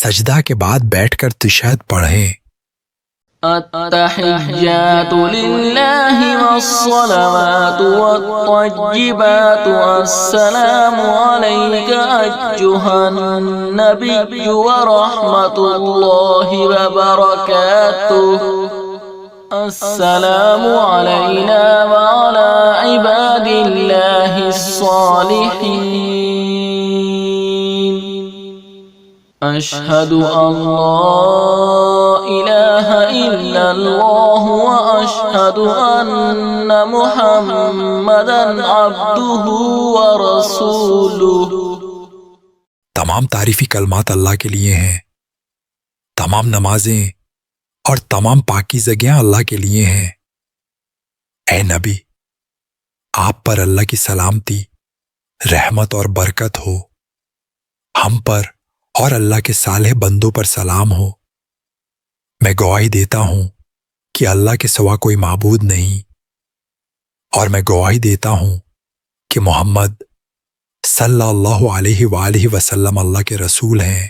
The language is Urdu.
سجدہ کے بعد بیٹھ کر تشہد پڑھیں۔ التحيات لله والصلوات والطيبات السلام عليك أيها النبي ورحمة الله وبركاته السلام علينا وعلى عباد الله الصالحين أشهد أن لا إله إلا الله وأشهد أن محمدا عبده ورسوله۔ تمام تعریفی کلمات اللہ کے لیے ہیں، تمام نمازیں اور تمام پاکیزگیاں اللہ کے لیے ہیں۔ اے نبی، آپ پر اللہ کی سلامتی، رحمت اور برکت ہو، ہم پر اور اللہ کے صالح بندوں پر سلام ہو۔ میں گواہی دیتا ہوں کہ اللہ کے سوا کوئی معبود نہیں، اور میں گواہی دیتا ہوں کہ محمد صلی اللہ علیہ وآلہ وسلم اللہ کے رسول ہیں۔